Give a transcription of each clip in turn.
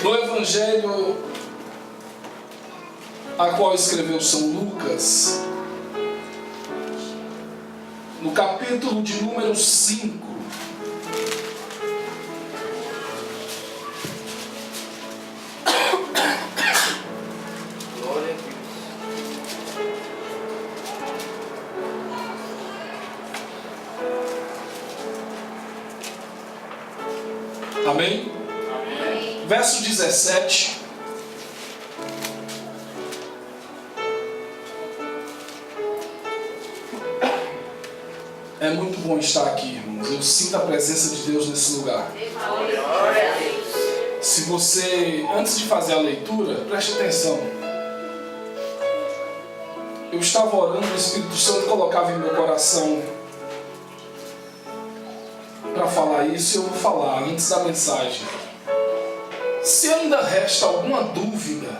No Evangelho a qual escreveu São Lucas, no capítulo de número 5, Glória a Deus. amém? Amém. Verso 17. É muito bom estar aqui, irmãos. Eu sinto a presença de Deus nesse lugar. Glória a Deus. Se você, antes de fazer a leitura, preste atenção. Eu estava orando, o Espírito Santo colocava em meu coração para falar isso, e eu vou falar antes da mensagem. Se ainda resta alguma dúvida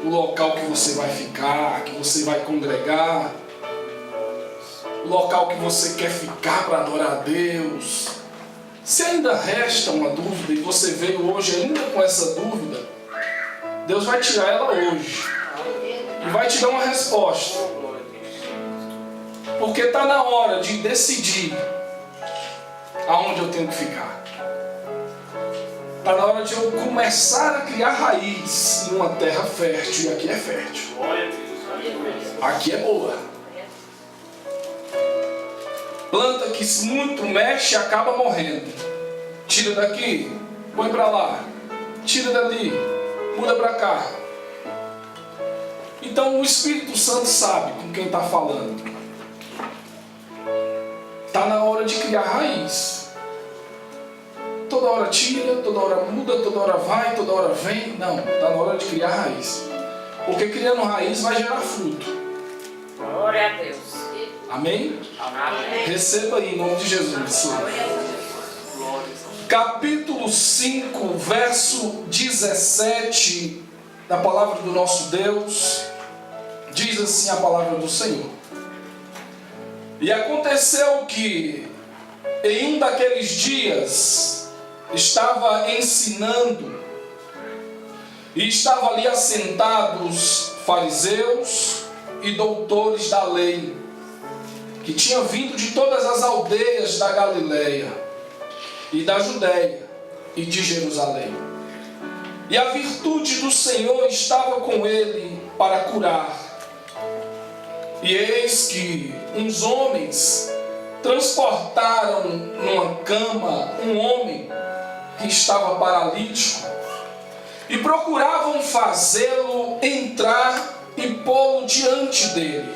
do local que você vai ficar, que você vai congregar, o local que você quer ficar para adorar a Deus, se ainda resta uma dúvida e você veio hoje ainda com essa dúvida, Deus vai tirar ela hoje e vai te dar uma resposta, porque está na hora de decidir aonde eu tenho que ficar. Está na hora de eu começar a criar raiz em uma terra fértil, e aqui é fértil, aqui é boa. Planta que se muito mexe acaba morrendo. Tira daqui, põe para lá, tira dali, muda para cá. Então o Espírito Santo sabe com quem está falando. Está na hora de criar raiz. Toda hora tira, toda hora muda, toda hora vai, toda hora vem. Não, está na hora de criar raiz. Porque criando raiz vai gerar fruto. Glória a Deus. Amém? Amém. Receba aí em nome de Jesus. Capítulo 5, verso 17 da palavra do nosso Deus, diz assim a palavra do Senhor. E aconteceu que em um daqueles dias estava ensinando, e estavam ali assentados fariseus e doutores da lei, que tinham vindo de todas as aldeias da Galileia e da Judéia e de Jerusalém. E a virtude do Senhor estava com ele para curar. E eis que uns homens transportaram numa cama um homem que estava paralítico e procuravam fazê-lo entrar e pô-lo diante dele.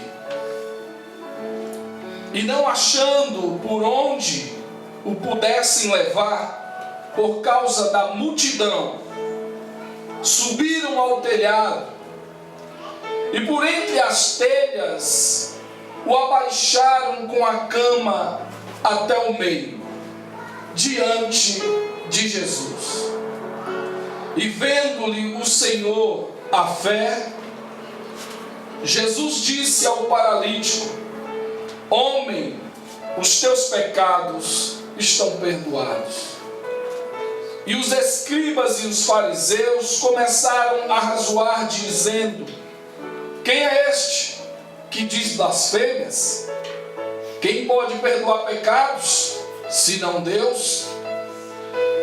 E não achando por onde o pudessem levar, por causa da multidão, subiram ao telhado e por entre as telhas o abaixaram com a cama até o meio, diante de Jesus. E vendo-lhe o Senhor a fé, Jesus disse ao paralítico: homem, os teus pecados estão perdoados. E os escribas e os fariseus começaram a razoar, dizendo: quem é este que diz blasfêmias? Quem pode perdoar pecados, senão Deus?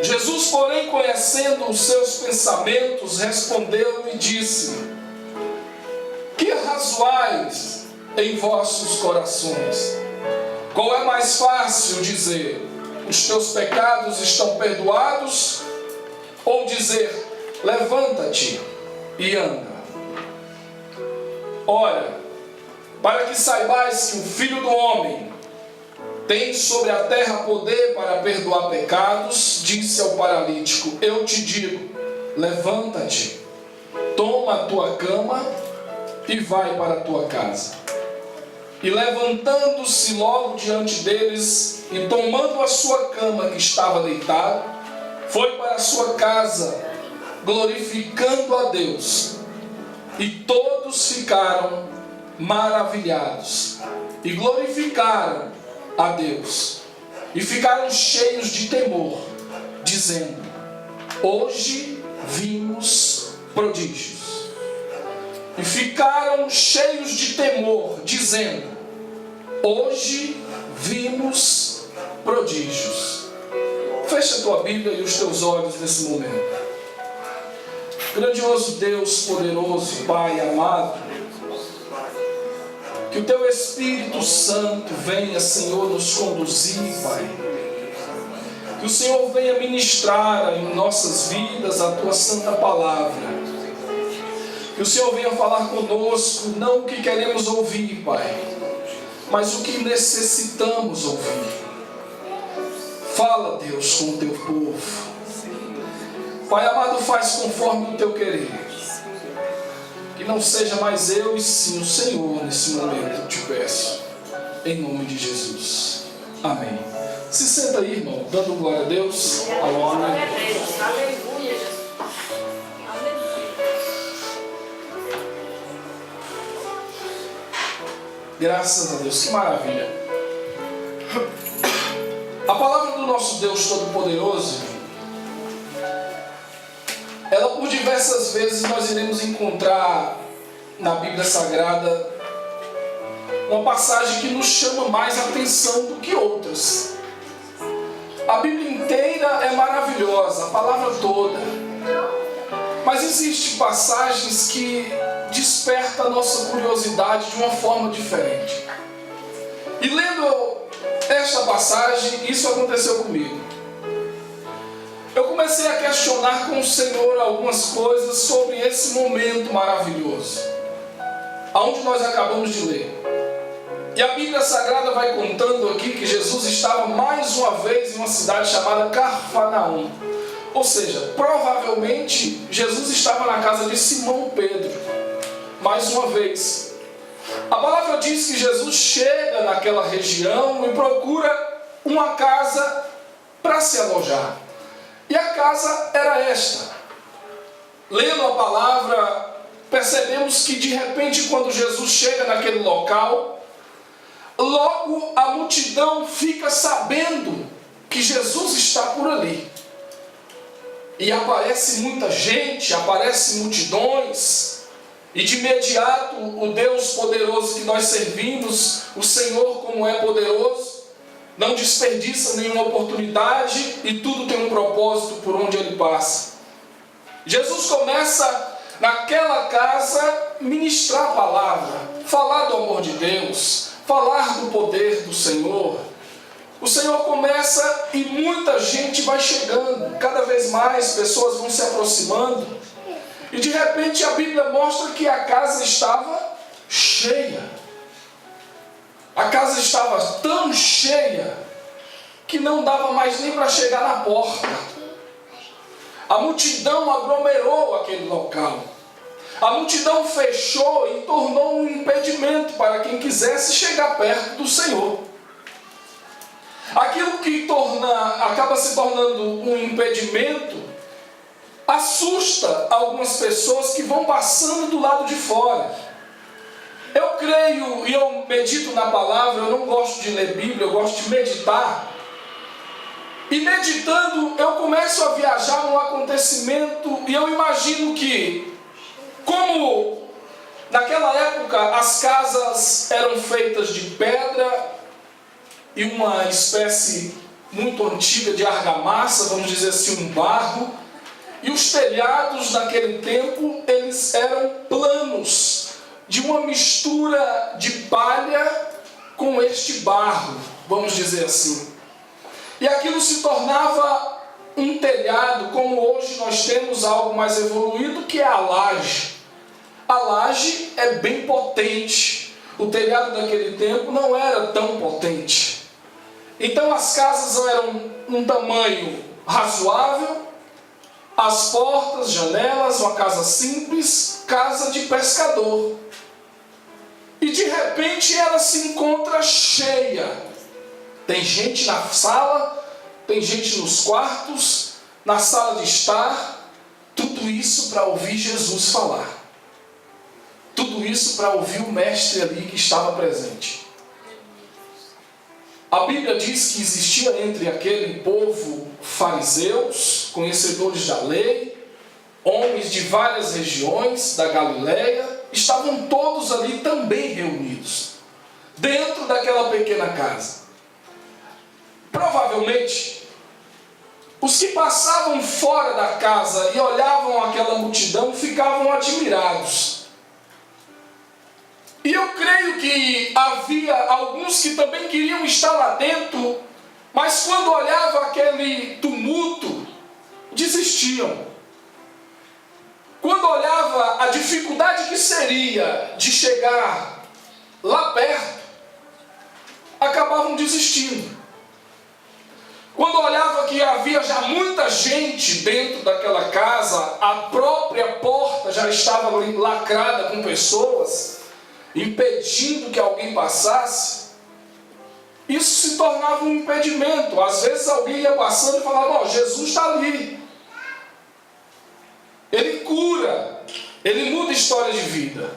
Jesus, porém, conhecendo os seus pensamentos, respondeu e disse: que razoais em vossos corações? Qual é mais fácil dizer: os teus pecados estão perdoados, ou dizer: levanta-te e anda? Ora, para que saibais que o Filho do Homem tem sobre a terra poder para perdoar pecados, disse ao paralítico: eu te digo, levanta-te, toma a tua cama e vai para a tua casa. E levantando-se logo diante deles, e tomando a sua cama que estava deitado, foi para a sua casa, glorificando a Deus. E todos ficaram maravilhados, e glorificaram a Deus, e ficaram cheios de temor, dizendo: hoje vimos prodígios. E ficaram cheios de temor, dizendo, hoje vimos prodígios. Fecha a tua Bíblia e os teus olhos nesse momento. Grandioso Deus, poderoso Pai amado, que o Teu Espírito Santo venha, Senhor, nos conduzir, Pai. Que o Senhor venha ministrar em nossas vidas a Tua Santa Palavra. Que o Senhor venha falar conosco, não o que queremos ouvir, Pai, mas o que necessitamos ouvir. Fala, Deus, com o Teu povo. Pai amado, faz conforme o Teu querer. Que não seja mais eu e sim o Senhor nesse momento, eu te peço. Em nome de Jesus. Amém. Se senta aí, irmão, dando glória a Deus. Glória a Deus. Aleluia, Jesus. Graças a Deus, que maravilha. A palavra do nosso Deus Todo-Poderoso, ela por diversas vezes nós iremos encontrar na Bíblia Sagrada uma passagem que nos chama mais atenção do que outras. A Bíblia inteira é maravilhosa, a palavra toda. Mas existem passagens que despertam a nossa curiosidade de uma forma diferente. E lendo esta passagem, isso aconteceu comigo. Eu comecei a questionar com o Senhor algumas coisas sobre esse momento maravilhoso, aonde nós acabamos de ler. E a Bíblia Sagrada vai contando aqui que Jesus estava mais uma vez em uma cidade chamada Cafarnaum. Ou seja, provavelmente Jesus estava na casa de Simão Pedro, mais uma vez. A palavra diz que Jesus chega naquela região e procura uma casa para se alojar. E a casa era esta. Lendo a palavra, percebemos que de repente quando Jesus chega naquele local, logo a multidão fica sabendo que Jesus está por ali. E aparece muita gente, aparecem multidões, e de imediato o Deus poderoso que nós servimos, o Senhor como é poderoso, não desperdiça nenhuma oportunidade e tudo tem um propósito por onde Ele passa. Jesus começa naquela casa ministrar a palavra, falar do amor de Deus, falar do poder do Senhor. O Senhor começa e muita gente vai chegando, cada vez mais pessoas vão se aproximando. E de repente a Bíblia mostra que a casa estava cheia. A casa estava tão cheia que não dava mais nem para chegar na porta. A multidão aglomerou aquele local. A multidão fechou e tornou um impedimento para quem quisesse chegar perto do Senhor. Aquilo que acaba se tornando um impedimento assusta algumas pessoas que vão passando do lado de fora. Eu creio e eu medito na palavra, eu não gosto de ler Bíblia, eu gosto de meditar. E meditando, eu começo a viajar num acontecimento e eu imagino que, como naquela época as casas eram feitas de pedra e uma espécie muito antiga de argamassa, vamos dizer assim, um barro, e os telhados naquele tempo, eles eram planos, de uma mistura de palha com este barro, vamos dizer assim. E aquilo se tornava um telhado, como hoje nós temos algo mais evoluído, que é a laje. A laje é bem potente. O telhado daquele tempo não era tão potente. Então as casas eram um tamanho razoável, as portas, janelas, uma casa simples, casa de pescador. E de repente ela se encontra cheia. Tem gente na sala, tem gente nos quartos, na sala de estar. Tudo isso para ouvir Jesus falar. Tudo isso para ouvir o mestre ali que estava presente. A Bíblia diz que existia entre aquele povo fariseus, conhecedores da lei, homens de várias regiões da Galileia, estavam todos ali também reunidos, dentro daquela pequena casa. Provavelmente, os que passavam fora da casa e olhavam aquela multidão ficavam admirados. E eu creio que havia alguns que também queriam estar lá dentro, mas quando olhavam aquele tumulto, desistiam. Quando olhava a dificuldade que seria de chegar lá perto, acabavam desistindo. Quando olhava que havia já muita gente dentro daquela casa, a própria porta já estava lacrada com pessoas, impedindo que alguém passasse, isso se tornava um impedimento. Às vezes alguém ia passando e falava: Jesus está ali, Ele cura, Ele muda a história de vida.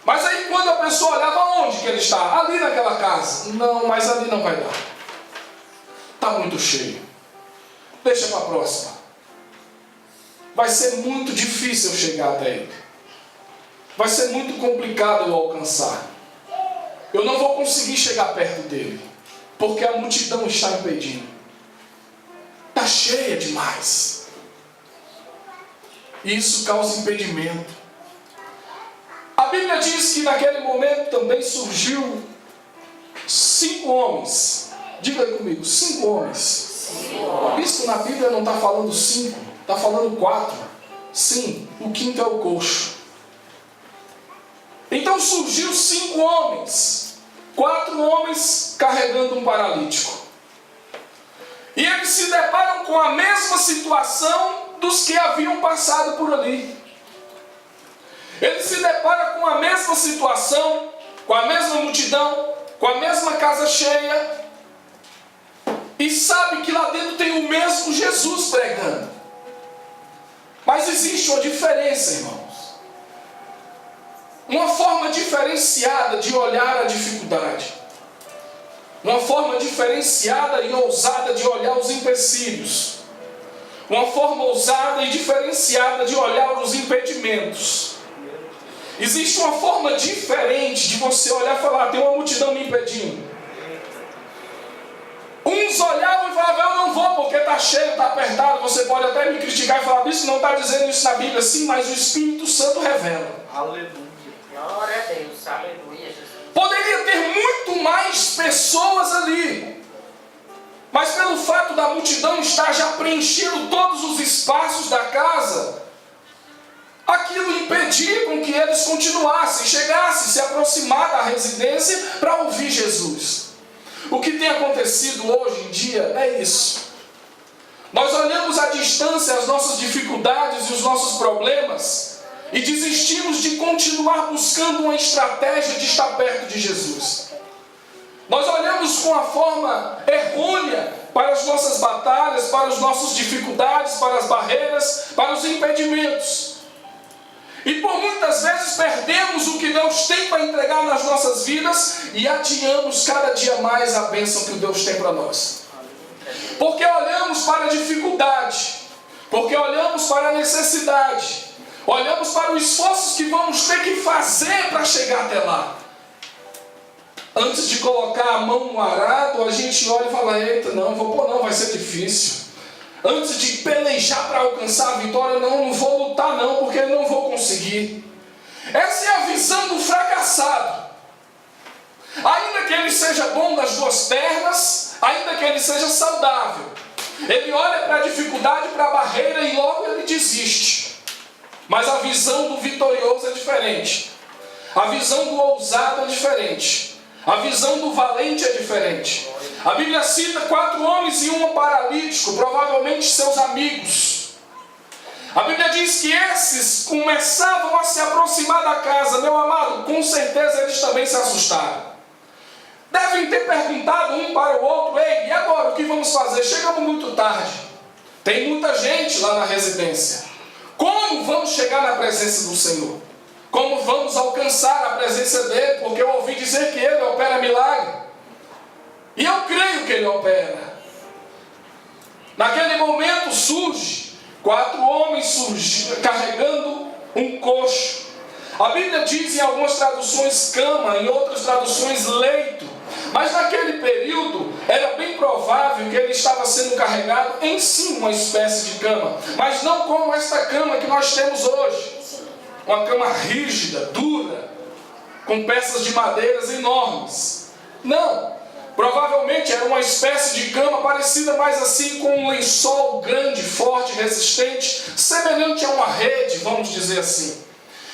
Mas aí quando a pessoa olhava, onde que Ele está? Ali naquela casa. Não, mas ali não vai dar, está muito cheio, deixa para a próxima, vai ser muito difícil eu chegar até Ele, vai ser muito complicado eu alcançar, eu não vou conseguir chegar perto dele, porque a multidão está impedindo, está cheia demais. E isso causa impedimento. A Bíblia diz que naquele momento também surgiu 5 homens. Diga aí comigo, 5 homens. Isso na Bíblia não está falando 5, está falando 4. Sim, o quinto é o coxo. Então surgiu 5 homens, 4 homens carregando um paralítico. E eles se deparam com a mesma situação dos que haviam passado por ali. Eles se deparam com a mesma situação, com a mesma multidão, com a mesma casa cheia, e sabe que lá dentro tem o mesmo Jesus pregando. Mas existe uma diferença, irmãos. Uma forma diferenciada de olhar a dificuldade. Uma forma diferenciada e ousada de olhar os empecilhos. Uma forma ousada e diferenciada de olhar os impedimentos. Existe uma forma diferente de você olhar e falar: tem uma multidão me impedindo. Uns olhavam e falavam: eu não vou porque está cheio, está apertado. Você pode até me criticar e falar: isso não está dizendo isso na Bíblia. Sim, mas o Espírito Santo revela. Aleluia. Glória a Deus. Aleluia, Jesus. Poderia ter muito mais pessoas ali, mas pelo fato da multidão estar já preenchendo todos os espaços da casa, aquilo impedia com que eles continuassem, chegassem, se aproximar da residência para ouvir Jesus. O que tem acontecido hoje em dia é isso. Nós olhamos à distância as nossas dificuldades e os nossos problemas e desistimos de continuar buscando uma estratégia de estar perto de Jesus. Nós olhamos com a forma errônea para as nossas batalhas, para as nossas dificuldades, para as barreiras, para os impedimentos. E por muitas vezes perdemos o que Deus tem para entregar nas nossas vidas e adiamos cada dia mais a bênção que Deus tem para nós. Porque olhamos para a dificuldade, porque olhamos para a necessidade, olhamos para os esforços que vamos ter que fazer para chegar até lá. Antes de colocar a mão no arado, a gente olha e fala: eita, não vou pôr não, vai ser difícil. Antes de pelejar para alcançar a vitória, não vou lutar não, porque eu não vou conseguir. Essa é a visão do fracassado. Ainda que ele seja bom das 2 pernas, ainda que ele seja saudável, ele olha para a dificuldade, para a barreira e logo ele desiste. Mas a visão do vitorioso é diferente. A visão do ousado é diferente. A visão do valente é diferente. A Bíblia cita 4 homens e um paralítico, provavelmente seus amigos. A Bíblia diz que esses começavam a se aproximar da casa. Meu amado, com certeza eles também se assustaram. Devem ter perguntado um para o outro: ei, e agora o que vamos fazer? Chegamos muito tarde. Tem muita gente lá na residência. Como vamos chegar na presença do Senhor? Como vamos alcançar a presença dele? Porque eu ouvi dizer que ele opera milagre. E eu creio que Ele opera. Naquele momento surge 4 homens carregando um coxo. A Bíblia diz em algumas traduções cama, em outras traduções leito. Mas naquele período era bem provável que ele estava sendo carregado em si uma espécie de cama. Mas não como esta cama que nós temos hoje. Uma cama rígida, dura, com peças de madeiras enormes. Não. Provavelmente era uma espécie de cama parecida mais assim com um lençol grande, forte, resistente, semelhante a uma rede, vamos dizer assim.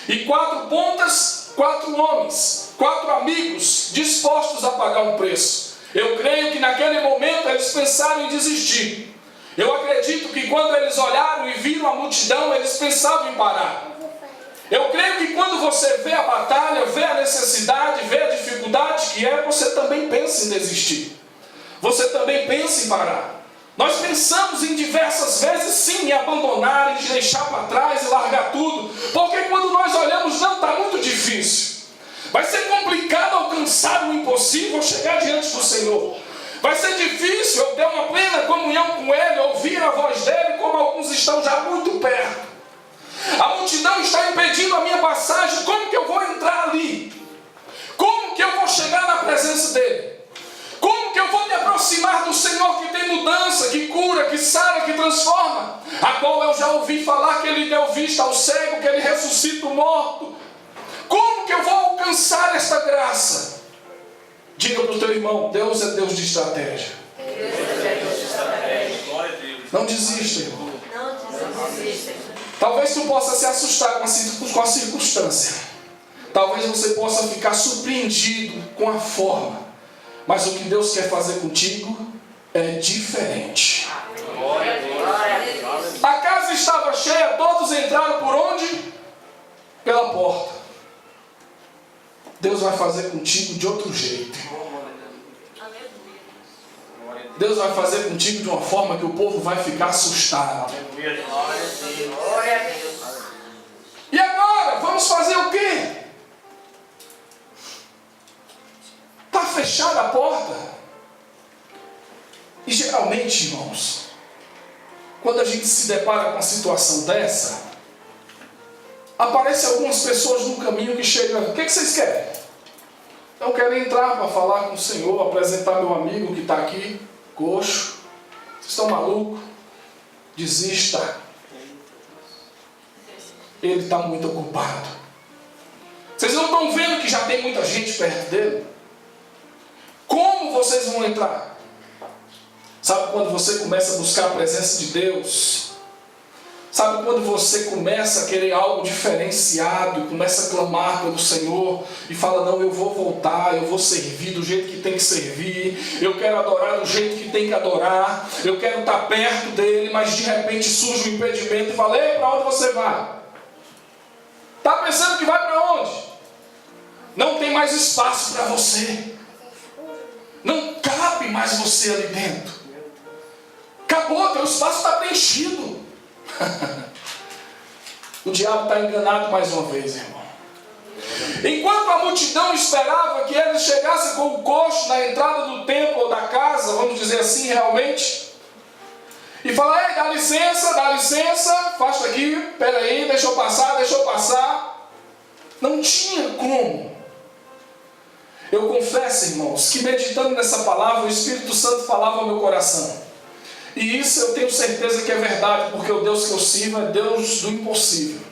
E 4 pontas, 4 homens, 4 amigos dispostos a pagar um preço. Eu creio que naquele momento eles pensaram em desistir. Eu acredito que quando eles olharam e viram a multidão, eles pensavam em parar. Eu creio que quando você vê a batalha, vê a necessidade, vê a dificuldade que é, você também pensa em desistir. Você também pensa em parar. Nós pensamos em diversas vezes sim em abandonar, em deixar para trás e largar tudo. Porque quando nós olhamos, não, está muito difícil. Vai ser complicado alcançar o impossível, chegar diante do Senhor. Vai ser difícil eu ter uma plena comunhão com Ele, ouvir a voz dEle, como alguns estão já muito perto. A multidão está impedindo a minha passagem. Como que eu vou entrar ali? Como que eu vou chegar na presença dEle? Como que eu vou me aproximar do Senhor que tem mudança, que cura, que sara, que transforma? A qual eu já ouvi falar que Ele deu vista ao cego, que Ele ressuscita o morto. Como que eu vou alcançar esta graça? Diga para o teu irmão, Deus é Deus de estratégia. Não desista, irmão. Não desista. Talvez tu possa se assustar com a circunstância. Talvez você possa ficar surpreendido com a forma. Mas o que Deus quer fazer contigo é diferente. A casa estava cheia, todos entraram por onde? Pela porta. Deus vai fazer contigo de outro jeito. Deus vai fazer contigo de uma forma que o povo vai ficar assustado. E agora, vamos fazer o quê? Está fechada a porta. E geralmente, irmãos, quando a gente se depara com uma situação dessa, aparecem algumas pessoas no caminho que chegam. O que vocês querem? Eu quero entrar para falar com o Senhor, apresentar meu amigo que está aqui, coxo. Vocês estão malucos? Desista. Ele está muito ocupado. Vocês não estão vendo que já tem muita gente perto dele? Como vocês vão entrar? Sabe quando você começa a buscar a presença de Deus? Sabe quando você começa a querer algo diferenciado, começa a clamar pelo Senhor e fala, não, eu vou voltar, eu vou servir do jeito que tem que servir, eu quero adorar do jeito que tem que adorar, eu quero estar perto dele, mas de repente surge um impedimento e fala, ei, para onde você vai? Está pensando que vai para onde? Não tem mais espaço para você. Não cabe mais você ali dentro. Acabou, teu espaço está preenchido. O diabo está enganado mais uma vez, irmão. Enquanto a multidão esperava que ele chegasse com o coxo na entrada do templo ou da casa, vamos dizer assim realmente, e falar, ei, dá licença, afasta aqui, peraí, deixa eu passar. Não tinha como. Eu confesso, irmãos, que meditando nessa palavra, o Espírito Santo falava ao meu coração. E isso eu tenho certeza que é verdade, porque o Deus que eu sirvo é Deus do impossível.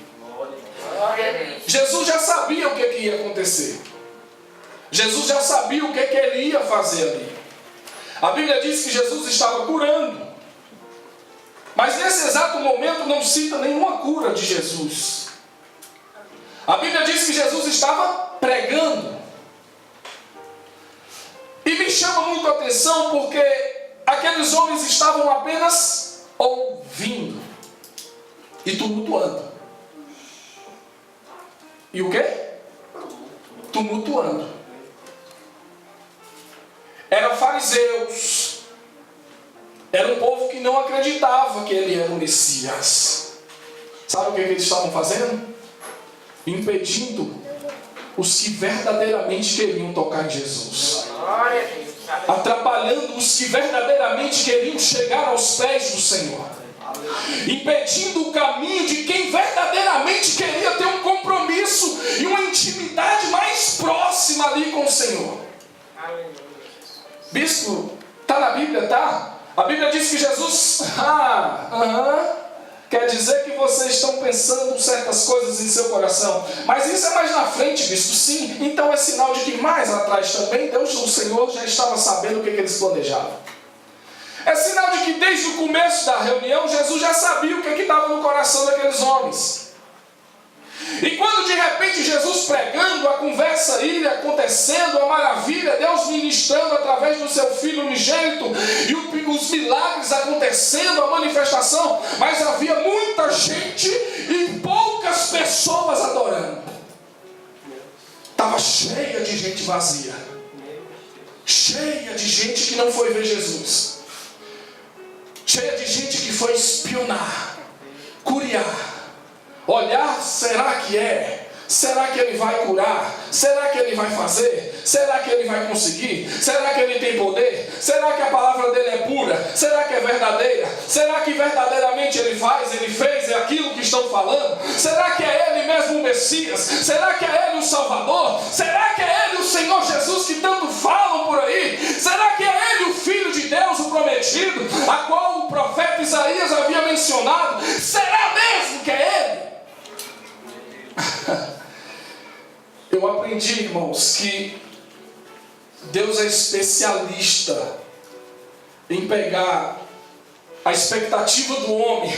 Jesus já sabia o que ia acontecer. Jesus já sabia o que ele ia fazer ali. A Bíblia diz que Jesus estava curando. Mas nesse exato momento não cita nenhuma cura de Jesus. A Bíblia diz que Jesus estava pregando. E me chama muito a atenção porque aqueles homens estavam apenas ouvindo e tumultuando. E o quê? Tumultuando. Eram fariseus. Era um povo que não acreditava que ele era o Messias. Sabe o que eles estavam fazendo? Impedindo os que verdadeiramente queriam tocar em Jesus. atrapalhando os que verdadeiramente queriam chegar aos pés do Senhor, impedindo o caminho de quem verdadeiramente queria ter um compromisso e uma intimidade mais próxima ali com o Senhor. Bispo, está na Bíblia, tá? A Bíblia diz que Jesus... Quer dizer que vocês estão pensando certas coisas em seu coração. Mas isso é mais na frente, bispo. Sim, então é sinal de que mais atrás também Deus, o Senhor, já estava sabendo o que eles planejavam. É sinal de que desde o começo da reunião, Jesus já sabia o que estava no coração daqueles homens. E quando de repente Jesus pregando, a conversa ia acontecendo, a maravilha, Deus ministrando através do seu Filho unigênito, e os milagres acontecendo, a manifestação, mas havia muita gente e poucas pessoas adorando. Estava cheia de gente vazia, cheia de gente que não foi ver Jesus, cheia de gente que foi espionar, curiar, olhar, será que é? Será que ele vai curar? Será que ele vai fazer? Será que ele vai conseguir? Será que ele tem poder? Será que a palavra dele é pura? Será que é verdadeira? Será que verdadeiramente ele faz, ele fez, é aquilo que estão falando? Será que é ele mesmo o Messias? Será que é ele o Salvador? Será que é ele o Senhor Jesus que tanto falam por aí? Será que é ele o Filho de Deus, o prometido, a qual o profeta Isaías havia mencionado? Será mesmo que é ele? Eu aprendi, irmãos, que Deus é especialista em pegar a expectativa do homem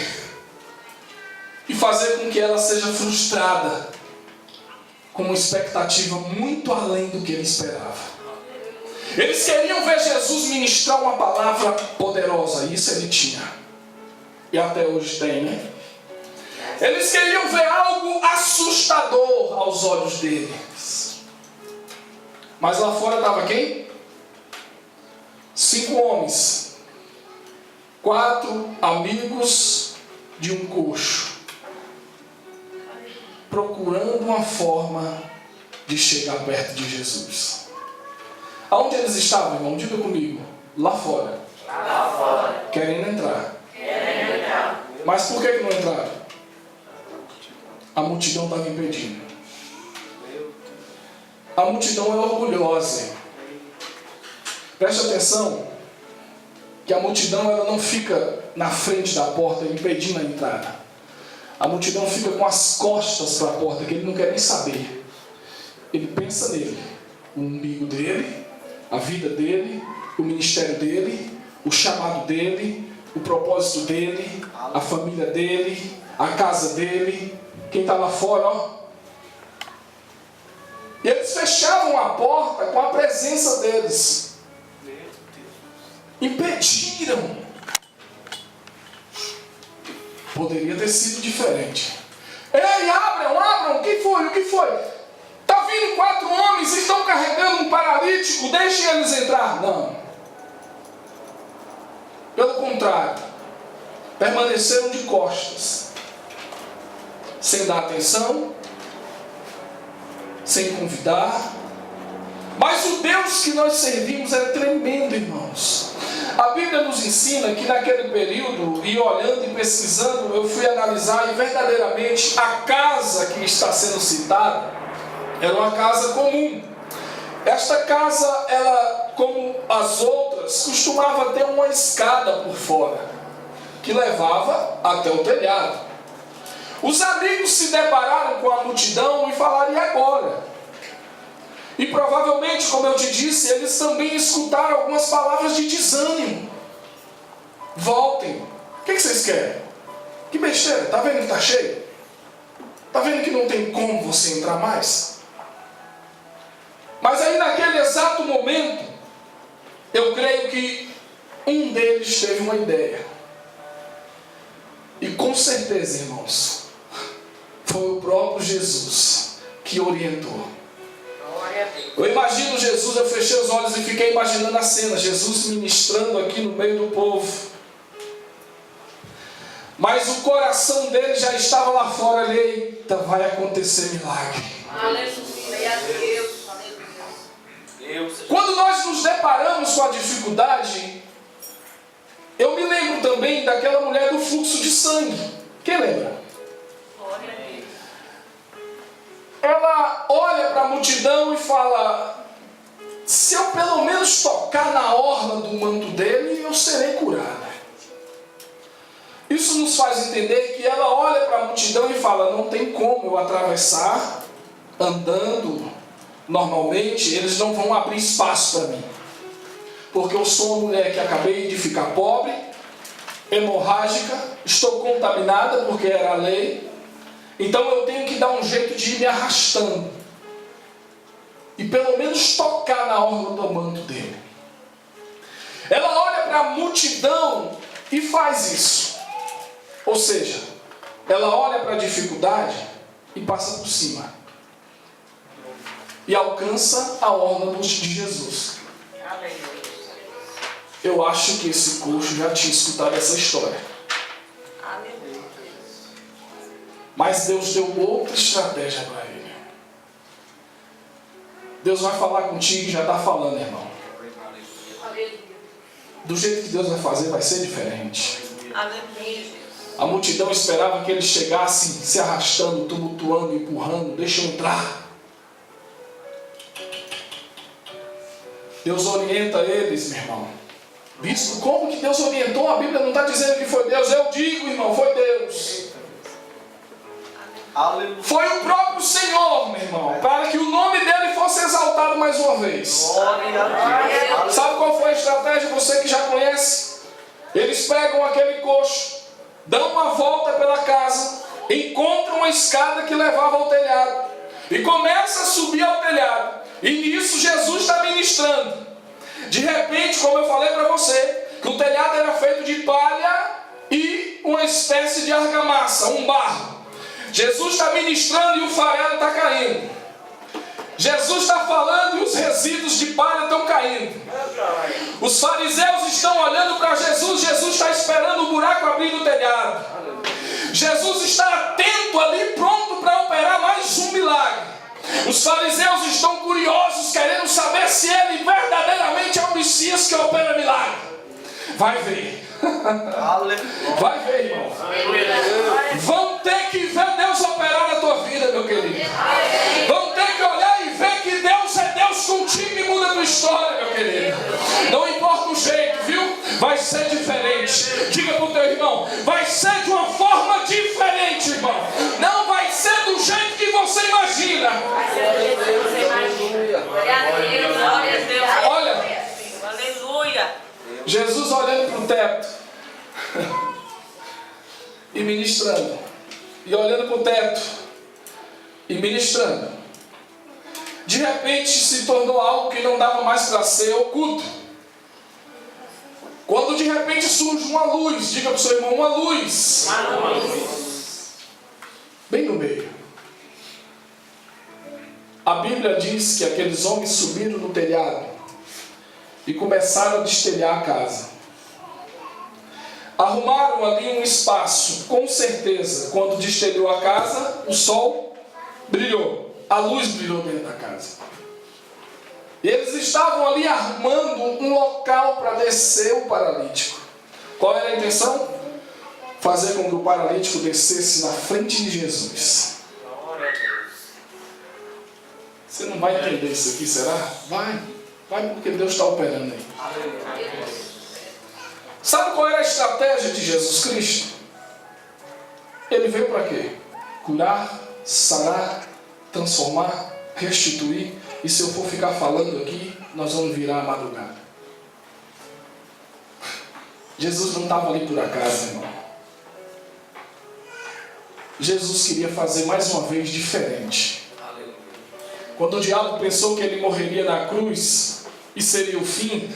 e fazer com que ela seja frustrada com uma expectativa muito além do que ele esperava. Eles queriam ver Jesus ministrar uma palavra poderosa, isso ele tinha, e até hoje tem, né? Eles queriam ver algo assustador aos olhos deles. Mas lá fora estava quem? 5 homens, 4 amigos de um coxo, procurando uma forma de chegar perto de Jesus. Aonde eles estavam, irmão? Diga comigo. Lá fora. Lá fora. Querendo entrar. Querendo entrar. Mas por que não entraram? A multidão estava impedindo. A multidão é orgulhosa. Preste atenção que a multidão ela não fica na frente da porta impedindo a entrada. A multidão fica com as costas para a porta, que ele não quer nem saber. Ele pensa nele, o umbigo dele, a vida dele, o ministério dele, o chamado dele, o propósito dele, a família dele, a casa dele. Quem está lá fora, ó. E eles fechavam a porta com a presença deles. Impediram. Poderia ter sido diferente. Ei, abram, o que foi? Está vindo 4 homens e estão carregando um paralítico, deixem eles entrar. Não. Pelo contrário, permaneceram de costas, sem dar atenção, sem convidar. Mas o Deus que nós servimos é tremendo, irmãos. A Bíblia nos ensina que naquele período, e olhando e pesquisando, eu fui analisar, e verdadeiramente a casa que está sendo citada era uma casa comum. Esta casa, ela, como as outras, costumava ter uma escada por fora, que levava até o telhado. Os amigos se depararam com a multidão e falaram: e agora? E provavelmente, como eu te disse, eles também escutaram algumas palavras de desânimo. Voltem. O que vocês querem? Que besteira, está vendo que está cheio? Está vendo que não tem como você entrar mais? Mas aí naquele exato momento, eu creio que um deles teve uma ideia. E com certeza, irmãos, foi o próprio Jesus que orientou. Eu imagino Jesus, eu fechei os olhos e fiquei imaginando a cena, Jesus ministrando aqui no meio do povo. Mas o coração dele já estava lá fora, eita, vai acontecer milagre. Aleluia, Deus. Deus. Quando nós nos deparamos com a dificuldade, eu me lembro também daquela mulher do fluxo de sangue. Quem lembra? Ela olha para a multidão e fala: se eu pelo menos tocar na orla do manto dele, eu serei curada. Isso nos faz entender que ela olha para a multidão e fala: não tem como eu atravessar andando normalmente, eles não vão abrir espaço para mim, porque eu sou uma mulher que acabei de ficar pobre, hemorrágica, estou contaminada porque era a lei, então eu tenho que dar um jeito de ir me arrastando e pelo menos tocar na orla do manto dele. Ela olha para a multidão e faz isso. Ou seja, ela olha para a dificuldade e passa por cima. E alcança a orla de Jesus. Eu acho que esse coxo já tinha escutado essa história. Mas Deus deu outra estratégia para ele. Deus vai falar contigo e já está falando, irmão. Do jeito que Deus vai fazer, vai ser diferente. A multidão esperava que ele chegasse se arrastando, tumultuando, empurrando. Deixa eu entrar. Deus orienta eles, meu irmão. Visto como que Deus orientou, a Bíblia não está dizendo que foi Deus. Eu digo, irmão, foi Deus. Aleluia. Foi o próprio Senhor, meu irmão, para que o nome dele fosse exaltado mais uma vez. Glória a Deus. Sabe qual foi a estratégia? Você que já conhece. Eles pegam aquele coxo, dão uma volta pela casa, encontram uma escada que levava ao telhado e começa a subir ao telhado. E nisso Jesus está ministrando. De repente, como eu falei para você, que o telhado era feito de palha e uma espécie de argamassa, um barro. Jesus está ministrando e o farelo está caindo. Jesus está falando e os resíduos de palha estão caindo. Os fariseus estão olhando para Jesus. Jesus está esperando o buraco abrir no telhado. Jesus está atento ali, pronto para operar mais um milagre. Os fariseus estão curiosos, querendo saber se ele verdadeiramente é o Messias que opera milagre. Vai ver. Vai ver, irmão. Vão ter que ver Deus operar na tua vida, meu querido. Vão ter que olhar e ver que Deus é Deus contigo e muda a tua história, meu querido. Não importa o jeito, viu? Vai ser diferente. Diga para o teu irmão: vai ser de uma forma diferente, irmão. Não vai ser do jeito que você imagina. Olha, aleluia. Jesus olhando para o teto e ministrando, e olhando para o teto e ministrando. De repente se tornou algo que não dava mais para ser oculto. Quando de repente surge uma luz, diga para o seu irmão: uma luz. Bem no meio. A Bíblia diz que aqueles homens subiram no telhado e começaram a destelhar a casa. Arrumaram ali um espaço, com certeza. Quando destelhou a casa, o sol brilhou, a luz brilhou dentro da casa. E eles estavam ali arrumando um local para descer o paralítico. Qual era a intenção? Fazer com que o paralítico descesse na frente de Jesus. Você não vai entender isso aqui, será? Vai porque Deus está operando aí. Sabe qual era a estratégia de Jesus Cristo? Ele veio para quê? Curar, sarar, transformar, restituir. E se eu for ficar falando aqui, nós vamos virar a madrugada. Jesus não estava ali por acaso, irmão. Jesus queria fazer mais uma vez diferente. Quando o diabo pensou que ele morreria na cruz e seria o fim,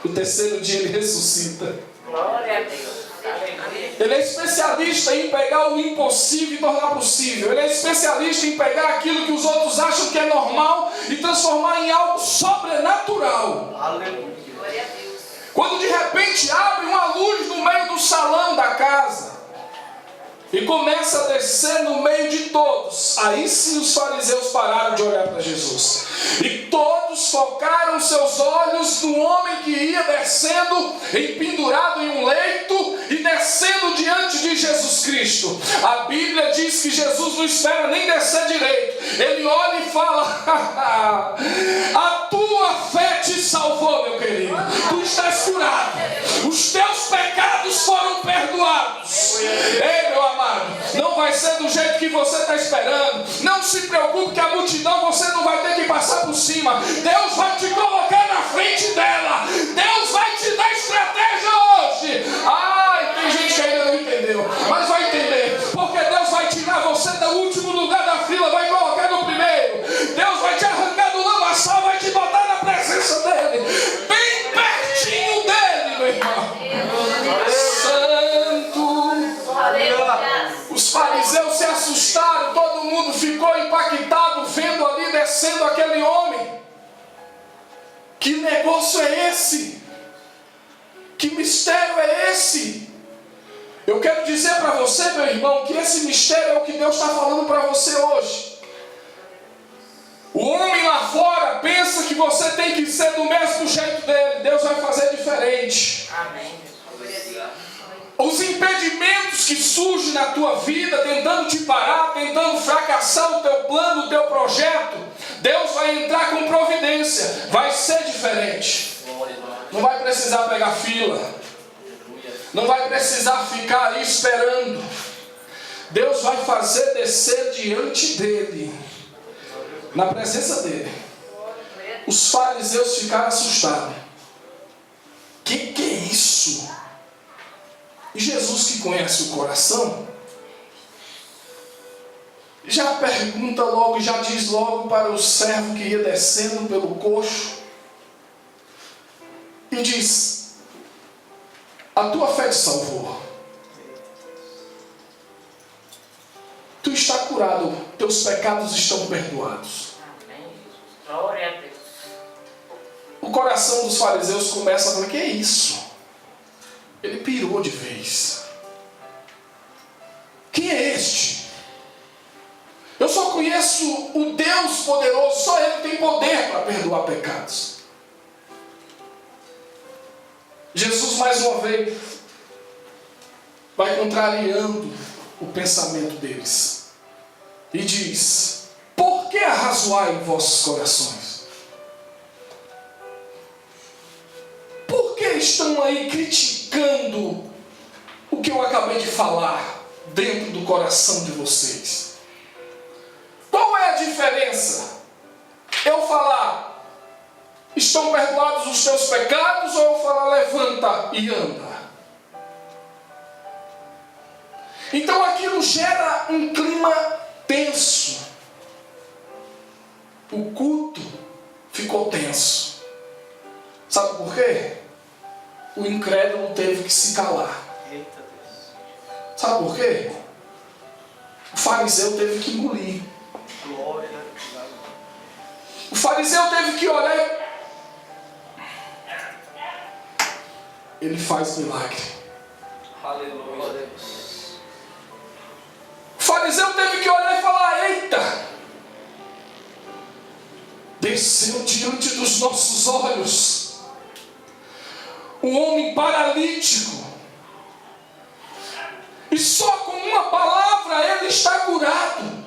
o terceiro dia ele ressuscita. Glória a Deus. Ele é especialista em pegar o impossível e tornar possível. Ele é especialista em pegar aquilo que os outros acham que é normal e transformar em algo sobrenatural. Aleluia. Quando de repente abre uma luz no meio do salão da casa, e começa a descer no meio de todos. Aí sim os fariseus pararam de olhar para Jesus. E todos focaram seus olhos no homem que ia descendo, empendurado em um leito e descendo diante de Jesus Cristo. A Bíblia diz que Jesus não espera nem descer direito. Ele olha e fala: a tua fé te salvou, meu querido. Tu estás curado. Os teus pecados foram perdoados. Ei, meu amado, não vai ser do jeito que você está esperando. Não se preocupe que a multidão você não vai ter que passar por cima. Deus vai te colocar na frente dela. Deus vai te dar estratégia hoje. Ai, tem gente que ainda não entendeu, mas vai entender. Porque Deus vai tirar você do último lugar da fila, vai colocar no primeiro. Deus vai te arrancar do lamaçal, vai te botar na presença dele, bem pertinho dele, meu irmão. Os fariseus se assustaram, todo mundo ficou impactado vendo ali descendo aquele homem. Que negócio é esse? Que mistério é esse? Eu quero dizer para você, meu irmão, que esse mistério é o que Deus está falando para você hoje. O homem lá fora pensa que você tem que ser do mesmo jeito dele. Deus vai fazer diferente. Amém. Os impedimentos que surgem na tua vida, tentando te parar, tentando fracassar o teu plano, o teu projeto, Deus vai entrar com providência. Vai ser diferente. Não vai precisar pegar fila. Não vai precisar ficar aí esperando. Deus vai fazer descer diante dele, na presença dele. Os fariseus ficaram assustados. Que é isso? E Jesus, que conhece o coração, já pergunta logo, já diz logo para o servo que ia descendo pelo coxo, e diz: a tua fé te salvou. Tu está curado, teus pecados estão perdoados. Amém. Glória a Deus. O coração dos fariseus começa a falar: que é isso? Ele pirou de vez. Quem é este? Eu só conheço o Deus poderoso, só Ele tem poder para perdoar pecados. Jesus mais uma vez vai contrariando o pensamento deles e diz: por que arrazoar em vossos corações? Por que estão aí criticando o que eu acabei de falar dentro do coração de vocês? Qual é a diferença? Eu falar: estão perdoados os teus pecados, ou eu falar: levanta e anda? Então aquilo gera um clima tenso. O culto ficou tenso. Sabe por quê? O incrédulo teve que se calar. Sabe por quê? O fariseu teve que engolir. O fariseu teve que olhar. Ele faz milagre. Aleluia. O fariseu teve que olhar e falar: eita, desceu diante dos nossos olhos um homem paralítico, e só com uma palavra ele está curado.